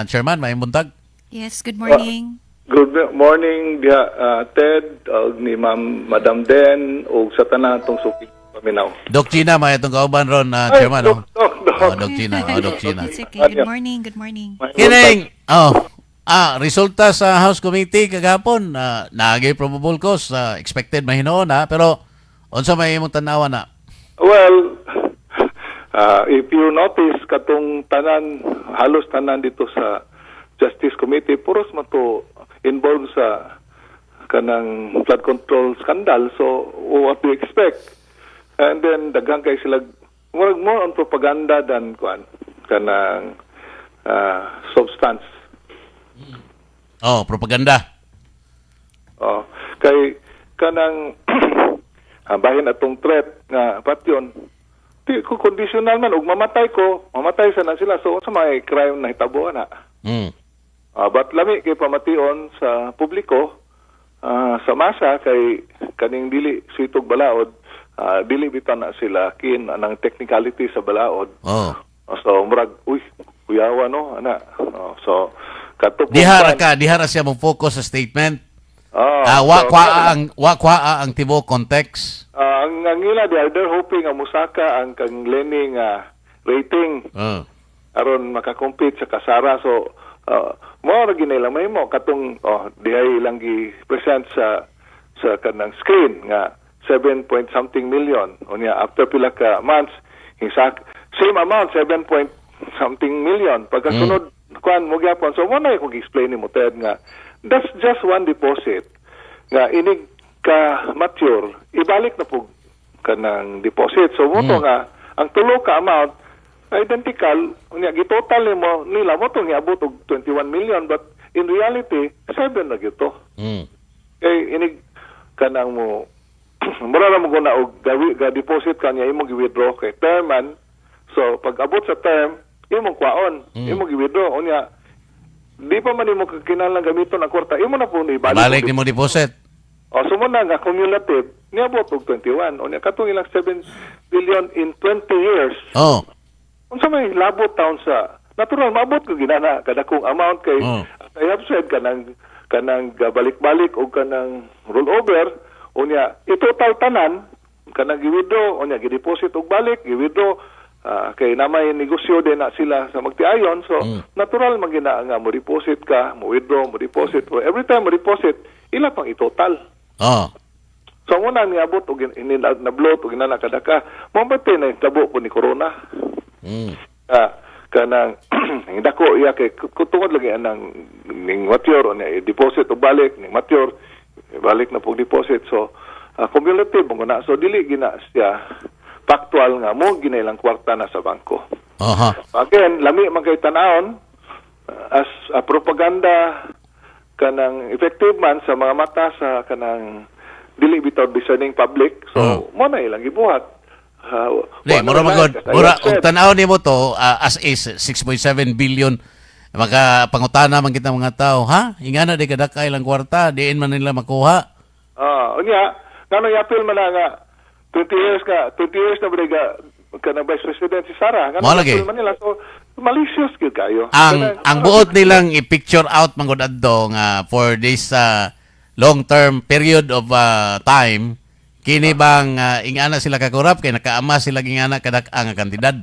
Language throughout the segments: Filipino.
Chairman, may buntag. Yes, good morning. Good morning, Ted, ni Madam Den, o sa tanan itong suki paminaw. Doc Gina, may itong kauban ron, Chairman. Dok. Doc Gina. Doc Gina. It's okay. Good morning, good morning. Kining, resulta sa House Committee kagapon, naagay probable cause, expected mahinoon pero unsa may imong tanawa na? Well, if you notice, katong tanan, halos tanan dito sa Justice Committee, puros man to involved sa kanang flood control scandal. So, what do you expect? And then, daghang kay sila, more on propaganda than kanang substance. Propaganda. Kay kanang bahin atong threat nga patyon, di ko conditional man ug mamatay sana sila, so sa may crime na hitabo na. But lami kay pamation sa publiko, sa masa kay kaning dili sitog balaod, dili bitan na sila kin anang technicality sa balaod. So murag kuyawa no ana. So katok dihara siya mo focus sa statement. Wa ang tibo context. Ang ila they're hoping ang musaka ang kang learning rating. Aron makakompete sa kasara, so mo ra ginailang may mo katong dihay lang gi-present sa kanang screen nga 7 point something million unya after pila ka months hisak same amount 7 point something million pagkasunod kuan mo gyapon. So mo na ko gi-explain ni mo Ted nga that's just one deposit nga inig ka mature ibalik na po kanang deposit. So mo to nga ang tulo ka amount identical unya gitotal nila mo to niabot og 21 million, but in reality 7 na gito. Kay inig kanang mo mura ra mo guna og ga deposit kanya imo gi-withdraw kay term man. So pag abot sa term imo kwaon imo gi-withdraw unya di pa man imo kinahanglan gamiton ang kwarta imo na po ni balik nimo deposit. Sumo na nga cumulative niabot og 21 unya katong ilang 7 billion in 20 years. Unsa may labot taon sa natural maabot ko ginana kada kong amount kay I have said kanang balik-balik o kanang rollover unya itotal tanan kanang gi-withdraw unya gi-deposit og balik gi-withdraw kay namay negosyo din na sila sa magtiayon, so natural magina nga mo deposit ka mo withdraw mo deposit, so every time mo deposit ila pang itotal. So muna niabot og na-bloat og ginana kada ka mo batay na tabo po ni corona. Kanang dako iya kay kutungod lagi anang ning mature ni deposit o balik ning mature balik na pog deposit, so cumulative mo na, so dili gina siya factual nga mo ginailang kwarta na sa bangko. Again lami man kay tan-awon as a propaganda kanang effective man sa mga mata sa kanang dili bitaw discerning public, so mo na ilang gibuhat. Mura og tanaw nimo to as is 6.7 billion maka pangutana man kita mga tao, ingana di kadakay lang kwarta diin man nila makuha. Unya ngano yapil man nga 20 years na briga kana Vice President si Sara ngano yapil man nila, so malicious gyud kayo. Ang buot nilang i-picture out mangod adto nga for this long term period of time kini bang ingana sila kakurap kay nakaama sila ingana kadak-ang kantidad.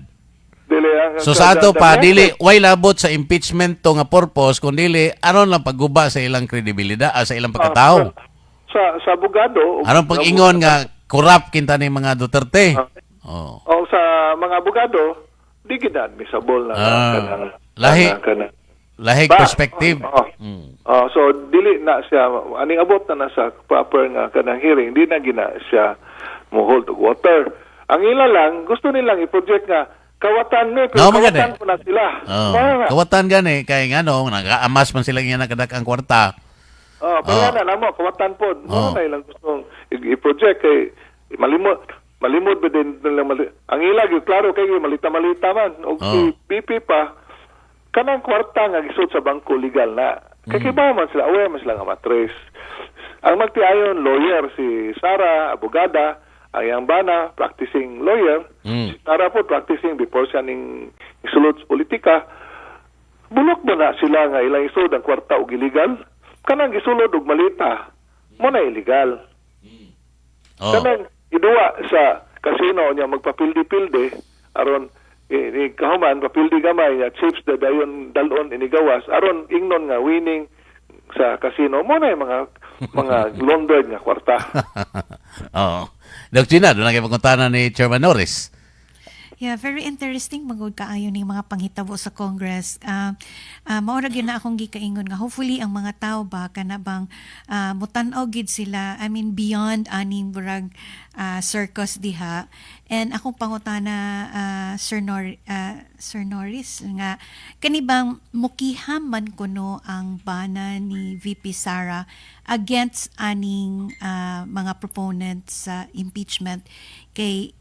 So sa ato pa dili way labot sa impeachment to nga purpose kundi aron lang pagguba sa ilang kredibilidad sa ilang pagkatao. Sa abogado aron pag-ingon nga kurap kinta ni mga Duterte. Sa mga abogado di gid admissible na lahig perspective. So dili na siya aning abot na sa proper nga kanang hearing, di na gina siya mo hold of water. Ang ila lang gusto nilang i-project nga kawatan ni pero kawatan po na sila. Kawatan gani kay ngano nag-aamas man sila nga nakadak-ang kwarta. Pero na namo kawatan po. Mo na ilang gustong i-project kay malimot ba din ang ila gyud klaro kay malita man og si BP pa kanang kwarta nga gisud sa bangko legal na. Kakibaw man sila, aware man sila nga matrace. Ang magtiayon, lawyer, si Sara, abogada, ang bana, practicing lawyer, si Sara po practicing before siya ning isulod politika. bulok ba na sila nga ilang isod ang kwarta og illegal? Kanang gisulod og malita, mo na illegal. Oh. Kanang iduwa sa casino niya magpapildi-pildi aron kahuman papildi gamay niya chips da dayon dalon inigawas aron ingnon nga winning sa casino mo na yung mga laundered nga kwarta. Oo. Dok Gina, doon na kayo pagkuntahan ni Chairman Norris. Yeah, very interesting magud kaayo ning mga panghitabo sa Congress. Maura gyud na akong gikaingon nga hopefully ang mga tao ba kana bang mutan-aw gid sila, I mean beyond aning burag circus diha. And akong pangutana Sir Norris nga kani bang mukiham man kuno ang bana ni VP Sara against aning mga proponents sa impeachment kay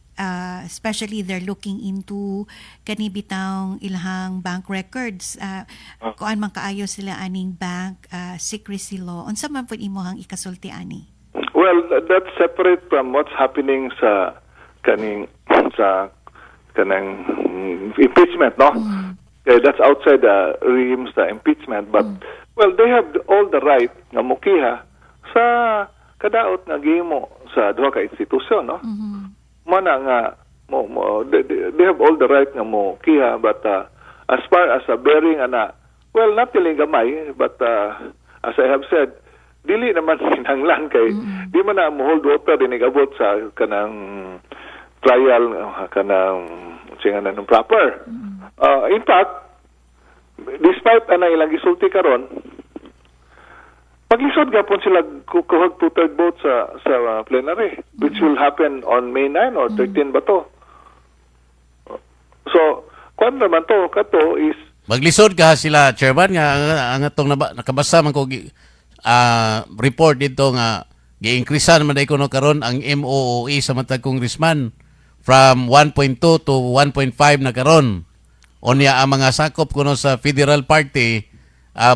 especially they're looking into kanibitang ilahang bank records kuan man kaayo sila aning bank secrecy law unsa man pud imuhang ikasulti ani? Well, that's separate from what's happening sa kanang impeachment, no? Okay, that's outside the realms the impeachment, but well, they have all the right nga mukiha sa kadaot nga gihimo sa duha ka institusyon, no? Mana nga they have all the right nga mo kiha, but as far as a bearing ana, well, not tiling gamay, but as I have said, dili naman hinanglan kay di man na mo hold water dinigabot sa kanang trial kanang singa na proper. In fact, despite ana ilang gisulti karon, paglisod gapon sila kukuhag 2/3 vote sa plenary, which will happen on May 9 or 13 ba to? So, kung naman to, kato is... Maglisod ka sila, Chairman, nga ang atong nakabasa man ko report dito nga gi-increasean man ko no karon ang MOOE sa matag congressman from 1.2 to 1.5 na karon. Unya ang mga sakop kuno sa federal party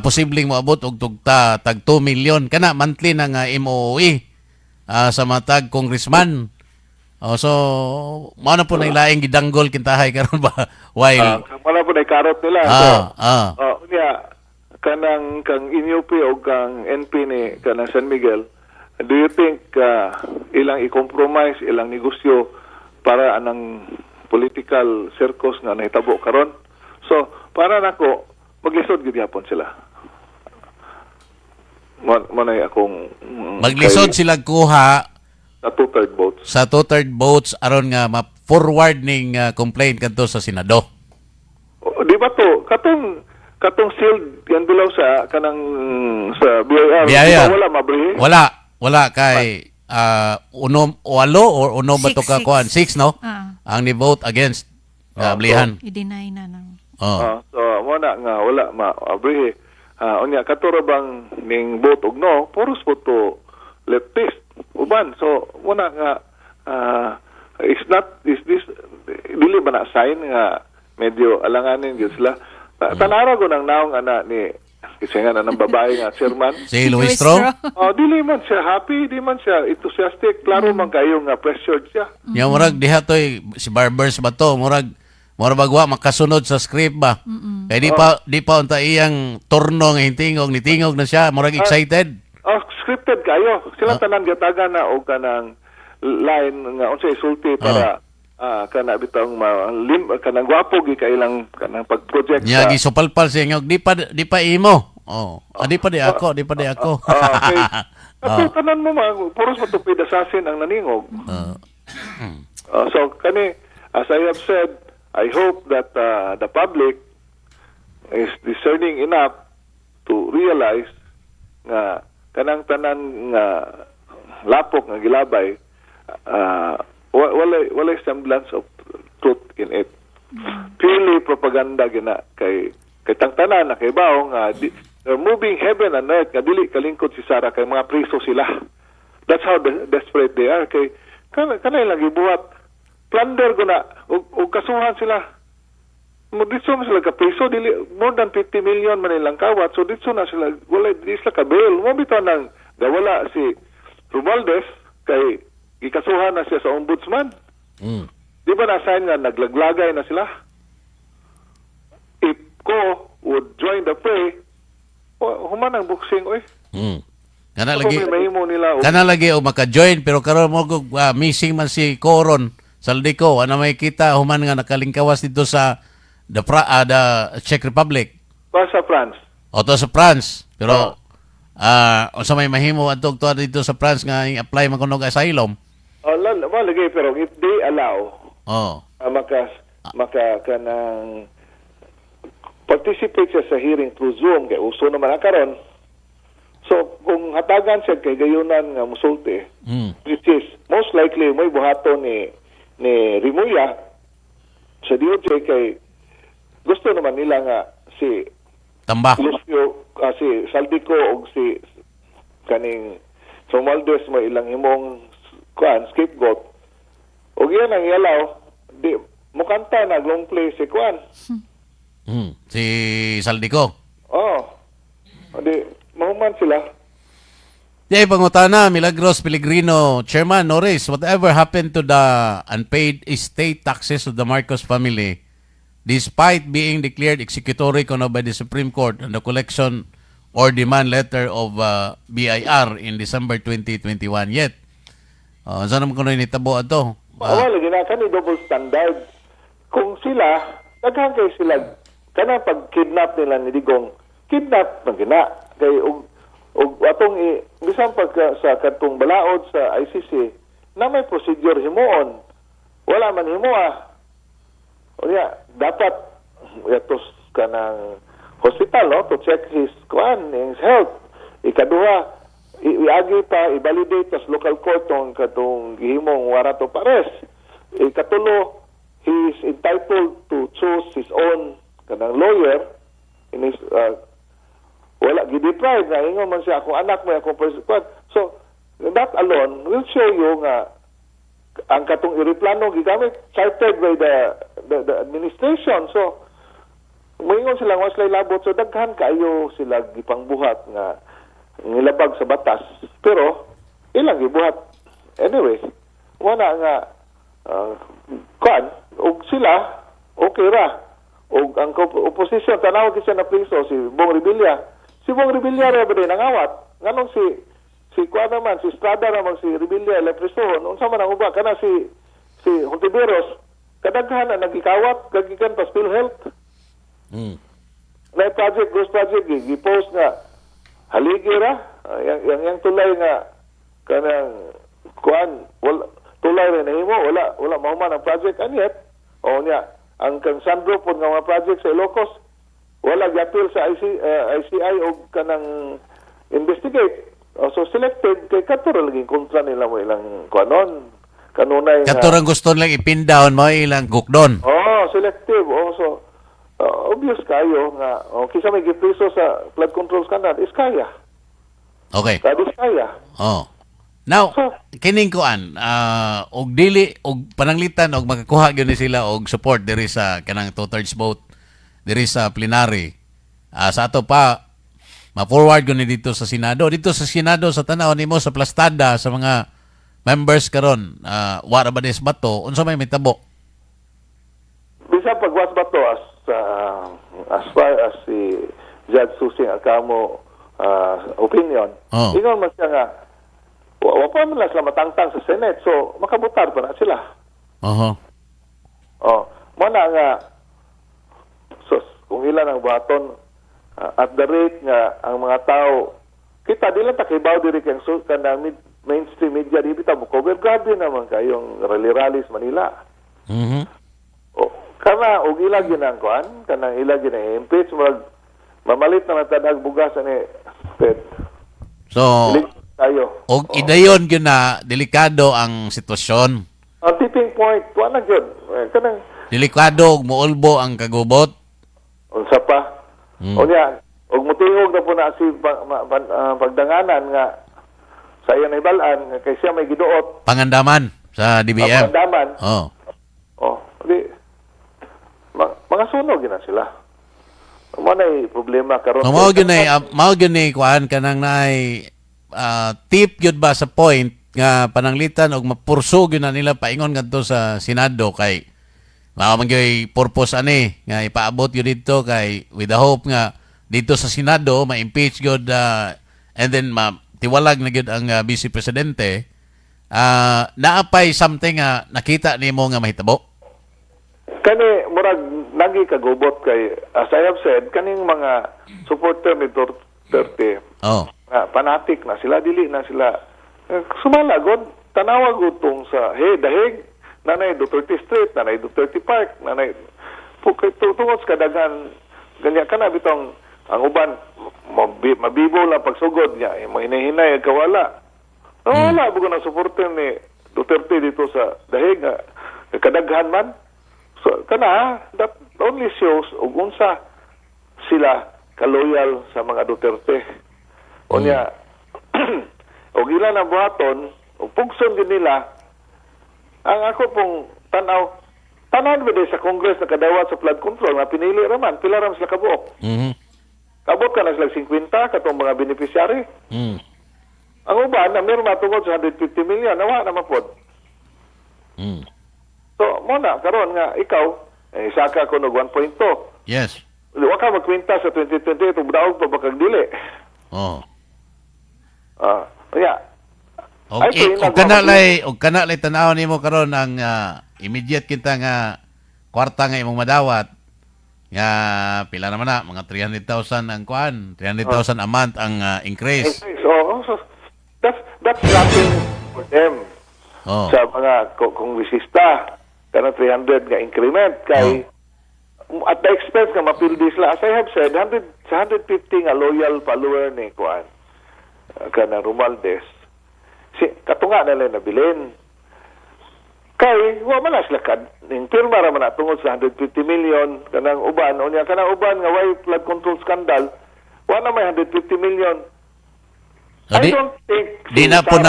posibleng moabot og tugta tag 2 million kana monthly na nga MOE sa matag congressman. So mao na po na ilaing gidanggol kintahay karon ba while wala po na karot nila. Unya kanang kang INUP o kang NP ni kanang San Miguel, do you think ilang i-compromise ilang negosyo para anang political circus nga nahitabo karon? So para nako maglisod gid yapon sila. Manay akong maglisod sila kuha sa 2/3 votes. Sa 2/3 votes aron nga ma-forward ning complaint kadto sa Senado. Di ba to katong sealed yan dulaw sa kanang sa BIR. BIR. Wala mabrihe. Wala kay unom o alo or unom ba to ka kuan 6 no? Ang ni vote against blihan. I-deny na nang. So mo na nga wala mabrihe. Unya katuro bang ning vote og no, puros po to leftist uban. So mo na nga is this dili ba na sign nga medyo alanganin gyud sila. Tanara ko nang naong ana ni kasi nga ng babae nga chairman. Si Luis Tro? Dili man siya happy, di man siya enthusiastic. Klaro man kayo nga pressured siya. Yung murag diha toy si Barbers ba to? Murag bagwa makasunod sa script ba? Kaya di pa unta iyang turno nga hintingog ni tingog na siya. Murag excited. Scripted kayo. Sila tanan gatagan na o kanang line nga unsay isulti para kana bitang kanang gwapo gi kailang kanang pag-project niya gisupalpal siya nga di pa imo. Di pa di ako. Okay. Kasi tanan mo puros matupid assassin ang naningog. So kani as I have said, I hope that the public is discerning enough to realize nga kanang tanan nga lapok nga gilabay wala semblance of truth in it. Purely propaganda gina kay tangtanan na kay bawo nga they're moving heaven and earth nga dili kalingkod si Sara kay mga priso sila. That's how desperate they are kay kanay lang gibuhat plunder ko na og kasuhan sila. Dito na sila ka-priso, more than 50 million man nilang kawat. So dito na sila, wala, di sila ka-bail. Mabito nang gawala si Romualdez kay gikasuhan na siya sa ombudsman. Di ba na-assign nga naglaglagay na sila? If ko would join the fray, human ang boxing, oy. Kana Ako lagi may mahimo nila. kana lagi o maka-join pero karon mo missing man si Coron Saldico ana may kita human nga nakalingkawas dito sa the Czech Republic Pa sa France. o to sa France pero unsa may mahimo adtog to dito sa France nga i-apply man kuno asylum. Lagi, pero if they allow, Oh. maka kanang participate siya sa hearing through Zoom, kay uso naman ang karon. So, kung hatagan siya kay gayunan nga musulti, which is most likely may buhaton ni Rimuya sa DOJ kay gusto naman nila nga si Tamba. Lucio, si Saldico o si kaning Romualdez mo ilang himong scapegoat. O yan ang yalaw, di mukanta na long play si Kwan. Si Saldico. Di mahuman sila. Di pangutana Milagros Pellegrino, Chairman Norris, whatever happened to the unpaid estate taxes of the Marcos family despite being declared executory kuno by the Supreme Court on the collection or demand letter of BIR in December 2021 yet? Saan naman kuno initabo ato? Lagi na kani double standard. Kung sila, daghan kay sila, kana pag kidnap nila ni Digong, kidnap man gina. Kay og atong bisan pag sa katong balaod sa ICC, na may procedure himuon. Wala man himoa. O dapat yatos ka ng hospital, no, to check his his health. Ikaduha, iagi pa, i-validate sa local court tong katong gihimong warrant of arrest. Ikatulo, he is entitled to choose his own kanang lawyer in his wala gideprive na ingon man siya akong anak mo akong person. So that alone will show you nga ang katong ireplano gigamit cited by the administration. So moingon sila was lay labot, so daghan kaayo sila gipangbuhat nga nilabag sa batas pero ilang gibuhat anyway. Wala nga og sila okay ra og ang opposition tanaw kasi na priso si Bong Revilla. Si Bong Revilla ra ba din nangawat nganong si kuan naman si Estrada naman si Revilla la prisohon unsa man ang uba kana si Hontiveros kadaghan na nagikawat kagikan pa PhilHealth. May project ghost project gi-post nga haligi ra yang tulay nga kanang kuan wala tulay rin nahimo wala mahuman ang project anyet o niya ang kang Sandro po nga mga project sa Ilocos wala gyapil sa ICI o kanang investigate so selected kay katura lagi kontra nila mo ilang kuanon kanunay nga Katurang gusto lang ipin-down mo ilang gukdon. selective so obvious kayo nga kisa may gipriso sa flood control scandal is kaya Okay. kaya Now, kining kuan, og dili og pananglitan og makakuha gyud ni sila og support diri sa kanang two-thirds vote diri sa plenary. Sa ato pa ma-forward gyud ni dito sa Senado. Dito sa Senado sa tanaw nimo sa plastada sa mga members karon, wala ba des bato? Unsa may mitabo? Bisa pagwas ba to as far as si Judge Susing Acamo opinion. Ingon man siya nga wa pa man sila matangtang sa Senate so makabutar pa na sila. Mana nga so kung ilan ang baton at the rate nga ang mga tao kita di lang takibaw diri kang kanang mainstream media di bitaw mo cover grabe naman kayong rally-rally sa Manila. Kana og ilag ginang kuan kanang ilag gina impeach mamalit na tadag bugas ni Fed. So tayo. og idayon gyud na delikado ang sitwasyon. Ang tipping point wa na gyud kanang Delikado og moulbo ang kagubot. unsa pa. Unya og mutingog na po na si pagdanganan nga sa iya naibalan kay siya may giduot Pangandaman sa DBM. pagdandaman. Di mga sunog gina sila. Manay problema karon. Mao gyud nay kuan kanang nay tip gyud ba sa point nga pananglitan og mapurso gyud na nila paingon ngadto sa Senado kay Mao man gyud purpose ani nga ipaabot gyud dito kay with the hope nga dito sa Senado ma-impeach gyud and then tiwalag na gyud ang Vice Presidente. Naapay something nakita nimo nga mahitabo? Kani murag nagi kagubot kay as I have said kaning mga supporter ni Duterte Oh. fanatic na sila, dili na sila sumalagod, tanawag utong sa dahig nanay Duterte Street, nanay Duterte Park, nanay tungod sa kadagan ganyan ka na bitong ang uban mabibo lang pagsugod niya mo hinahinay kawala wala bugo na supporter ni Duterte dito sa dahig nga kadaghan man so kana that only shows ug unsa sila kaloyal sa mga Duterte unya og ila na buhaton ug pugson din nila ang ako pong tanan ba sa Congress na kadawat sa flood control nga pinili raman pila ram sila kabuok. Kabot ka na sila 50 katong mga beneficiary. Ang uban na meron matungod sa 150 million nawa na mapod. So mo na karon nga ikaw isa ka kuno 1.2. Yes. Wa ka magkwenta sa 2028 ug daog pa bakag dili. Oh. Yeah. Okay, og kana lay tan-aw nimo karon ang immediate kita nga kwarta nga imong madawat nga pila naman na mga 300,000 ang kuan, 300,000 a month ang increase. So that's nothing for them. Oh. Sa mga kongresista kana 300 nga increment kay at the expense nga mapildi sila as I have said 150 nga loyal follower ni kuan kana Romualdez katunga na lang nabilin. Kay, wa man na sila ning pirma ra man na tungod sa 150 million kanang uban. Unya kanang uban nga way flood control scandal, wa na may 150 million. So, I don't think di na po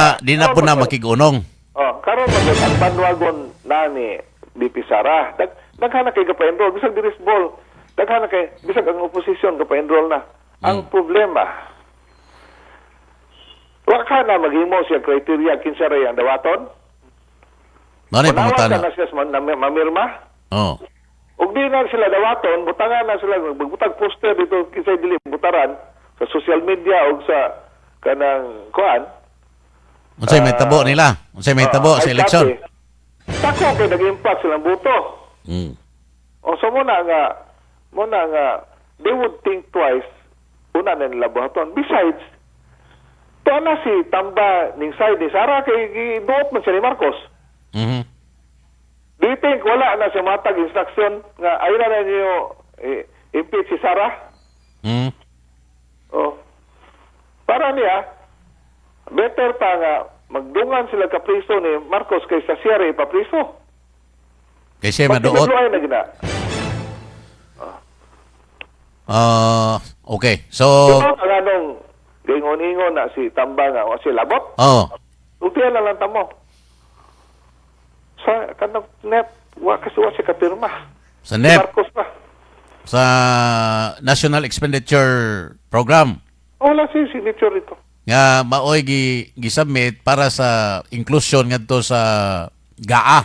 na makigunong. Karon magod ang banwagon na ni BP Sara. Daghana kay gapa-enroll bisag diris ball. Daghana kay bisag ang opposition gapa-enroll na. Ang problema wa ka na maghimo siya criteria kinsa ray ang dawaton? Mano Unawan pangutana? ka na siya mamirma? Oh. Ug di na sila dawaton, butangan na sila magbutag poster dito kinsay dili butaran sa social media ug sa kanang kuan. Unsay may tabo nila? Unsay may tabo sa eleksyon? Tako kay nag-impact silang buto. O so muna nga they would think twice una na nila buhaton. Besides, na si Tamba ning side ni Sara kay giduot man siya ni Marcos. Do you think wala na siya matag instruction nga ayun na niyo impeach si Sara? Para niya, better pa nga magdungan sila ka priso ni Marcos kaysa siya rin ipapriso. Kasi maduot. Na gina. Okay. So, ang anong gingon-ingon na si Tamba nga o si Labot? Utihan na lang tamo. Sa kanang net, wa si kapirma. Sa NEP, Si Marcos pa. sa National Expenditure Program, Wala si signature ito. nga maoy gi-submit para sa inclusion ngadto sa GAA,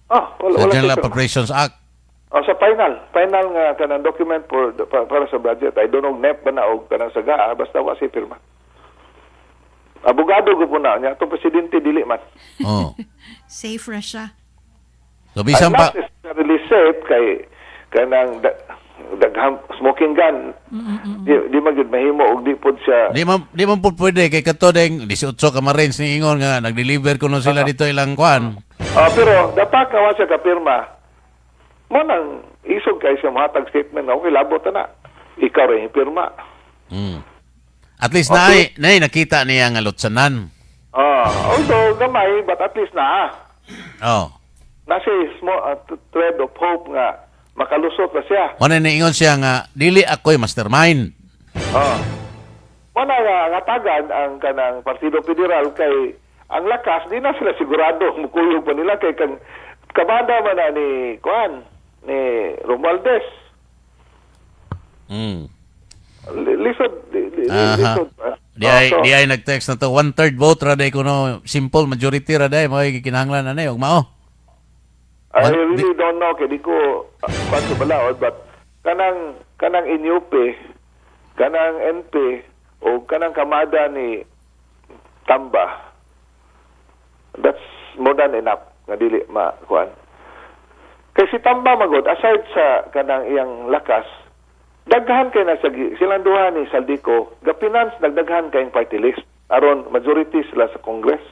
Wala sa General si Appropriations Act. sa final nga kanang document para sa budget. I don't know NEP ba na o kanang sa GAA, basta wa si pirma. Abogado ko po na niya, itong presidente dili man. Safe ra siya. So bisan I'm pa not necessarily safe kay kanang daghang smoking gun. Di magid mahimo og di pod siya. di man po pwede kay kato deng 18 ka Marines ni ingon nga nag-deliver kuno sila dito ilang kwan. Pero dapat nga wa siya kapirma. Mo nang isog kay siya mahatag statement na okay labot na. Ikaw rin pirma. At least naay nakita niya nga lutsanan. Although gamay but at least na. Nasa small thread of hope nga makalusot na siya. Wala na ingon siya nga dili ako'y mastermind. Mana nga tagad ang kanang Partido Federal kay ang lakas di na sila sigurado mukuyog pa nila kay kang kabanda man na ni Juan ni Romualdez. Lisod. Di ay nag-text na to 1/3 vote ra day kuno simple majority ra day mo kinahanglan na ug mao. I really don't know kay di ko paano balaod, but kanang inyupe, kanang NP o kanang kamada ni Tamba, that's more than enough nga dili makuan. Kay si Tamba magod, aside sa kanang iyang lakas, daghan kay na silang duha ni Saldico, gapinans nagdaghan kay party list aron majority sila sa Congress,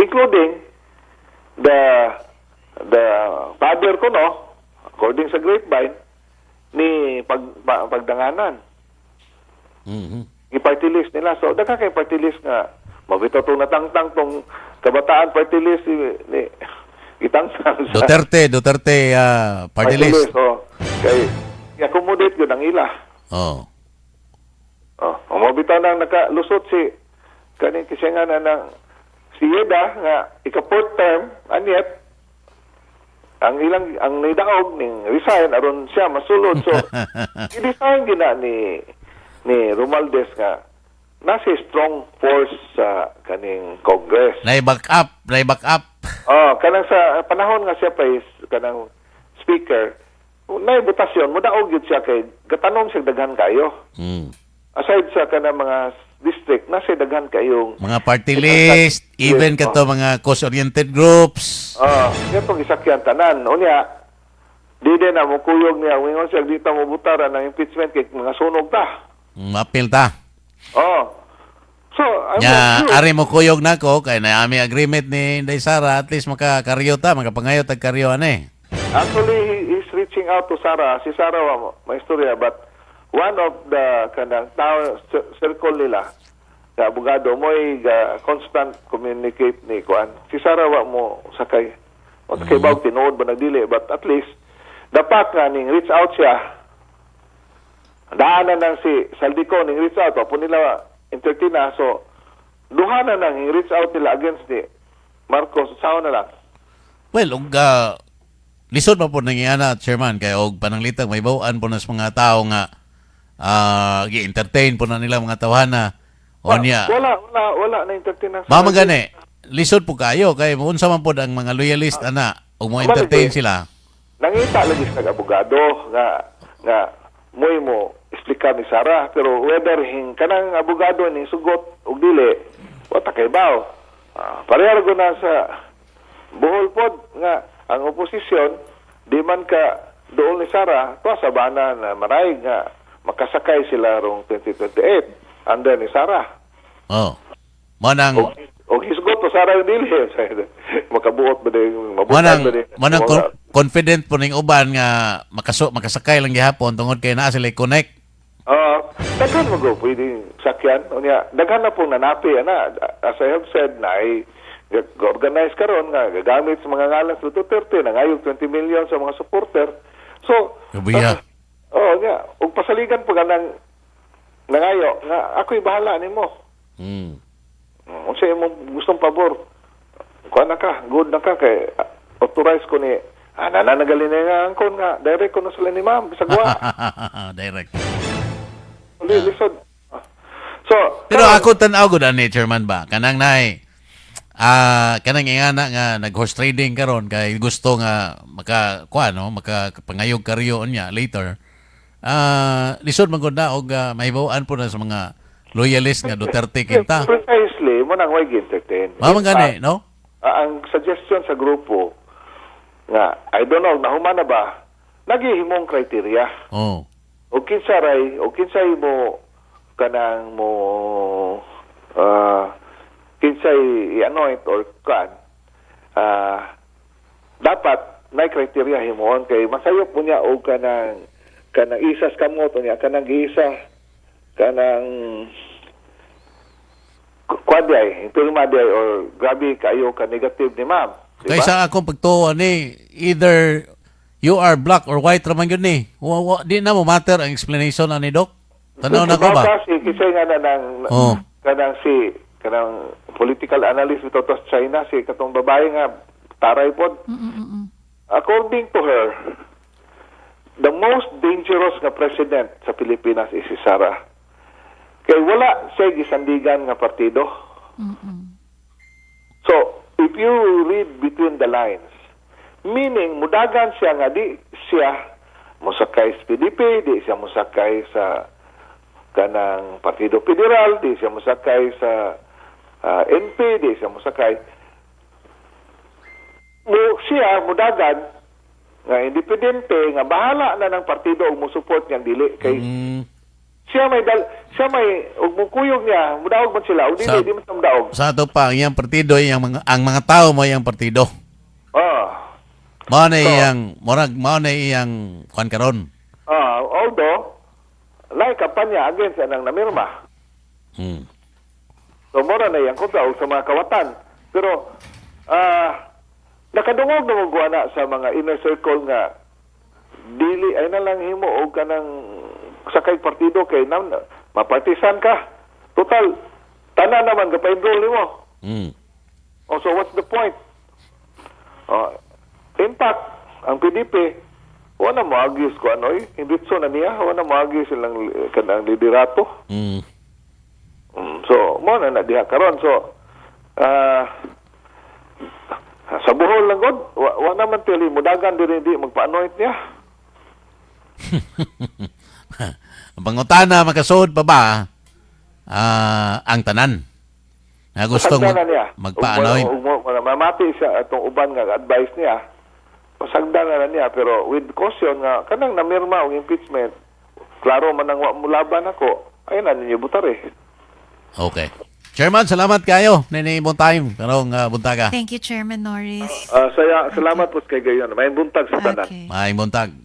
including the father ko, no, according sa grapevine, ni pagdanganan. I-party list nila. So, daghan kay party list nga, mabito itong natangtang tong kabataan party list ni itangtang sa Duterte party list. Oh. Kay, i-accommodate yun ang ila. Oh. Mabito nang nakalusot si kaning kisengan ng si Yeda nga ika-fourth term, anyet, ang nidaog ning resign aron siya masulod. So i-design gina ni Romualdez nga nasa strong force sa kaning Congress. Back up. Kanang sa panahon nga siya pa is kanang speaker, nay butasyon mudaog gyud siya kay gatanom siya daghan kayo. Aside sa kanang mga district nasa daghan kayong Mga party list, even kato mga cause-oriented groups. Itong isakyan tanan. Unya, di din na mukuyog niya. Wingon siya dito mo butaran ng impeachment kay mga sunog ta. Mapil ta. So, I'm not sure. Ari mo kuyog na ko, kaya na ami agreement ni Inday Sara, at least makakaryo ta, makapangayot ang karyo Actually, he's reaching out to Sara. Si Sara, may istorya, but one of the kanang town circle nila sa abogado mo'y constant communicate ni Kuan. Si Sara wa mo sakay. O sakay ba tinuod ba nagdili, but at least dapat nga ning reach out siya. Daanan nang si Saldico ning reach out pa nila entertain so duha na nang reach out nila against ni Marcos sao na lang. Well, lisod pa po nangyana, Chairman, kaya og pananglitag may bawaan po na sa mga tao nga gi-entertain po na nila mga tawhana. Onya. Wala na entertain na. Mama gani, lisod po kayo kay unsa man pod ang mga loyalist ana og mo entertain sila. Nangita lagi sa abogado nga mo explicar ni Sara, pero whether kanang abogado ni sugot og dili wa ta kay baw. Pareho ko na sa buhol pod nga ang oposisyon di man ka doon ni Sara to sa bana na maray nga makasakay sila rong 2028 under ni Sara. Manang hisgot to Sara yung dili. Makabuot ba din? Manang confident po ning uban nga makasakay lang gihapon tungod kay naa sila connect. Daghan mo go pwedeng sakyan. Daghan na po nanapi. As I have said, organize karon nga gagamit sa mga ngalan sa Duterte, nangayog 20 million sa mga supporter. So, ug pasaligan po ganang nangayo nga ako'y bahala nimo. Unsa imong gustong pabor? Kuan na ka, good na ka kay authorize ko ni nananagalin nga angkon nga direct ko na sila ni ma'am bisagwa. Direct. Lisod. So, pero ako tan-aw gud ani, Chairman, ba kanang nay kanang ingana nga nag-horse trading karon kay gusto nga makapangayog karyo niya later. Lisod man gud na og mahibawaan po na sa mga loyalist nga Duterte kita. Precisely, mo nang way entertain. Mamang gani, no? Ang suggestion sa grupo nga I don't know nahuman na ba nagihimong criteria. O kinsay mo kanang mo kinsay i-anoint or kan dapat may criteria himon kay masayop mo niya o kanang isas kamot niya kanang giisa kanang kwadya impirmaday or grabe kayo ka negative ni ma'am, diba? Kaysa akong pagtuo ni either you are black or white raman yun ni. Di na mo matter ang explanation ani Doc. Tanaw na ko ba? Kasi nga kanang political analyst ito sa China si katong babae nga taray pod. According to her, the most dangerous nga president sa Pilipinas is si Sara. Kay wala siya gisandigan nga partido. So, if you read between the lines, meaning mudagan siya nga di siya mosakay sa PDP, di siya mosakay sa kanang Partido Federal, di siya mosakay sa NP, di siya mosakay. Siya mudagan nga independente nga bahala na ng partido og mo-support niyang dili kay siya may og mukuyog niya mudaog man sila og dili di man sa mudaog. Sa ato pa, ang iyang partido, ang mga tao mo iyang partido. Mao na iyang kuan karon. Although like kampanya against anang namirma. So mora na iyang kontra og sa mga kawatan. Pero nakadungog na mo na sa mga inner circle nga dili ay na lang himo og kanang sakay partido kay mapartisan ka. Total tanan naman gapa-enroll nimo. So what's the point? In fact, ang PDP wala mo agis ko anoy, imbitso na niya, wala mo agis silang kanang liderato. So mo na diha karon. So sa Bohol lang god, wa naman tili mudagan diri di magpa-anoint niya. Ang pangutana makasuod pa ba ang tanan na gustong magpa-anoint? Mamati siya atong uban nga advice niya. Pasagdan na niya pero with caution nga kanang namirma og impeachment. Klaro man ang wa mulaban ako. Ay na ninyo butare. Okay. Chairman, salamat kayo. Niniibong time. Karong buntaga. Thank you, Chairman Norris. Salamat po kay gayon. May buntag sa tanan. Okay. May buntag.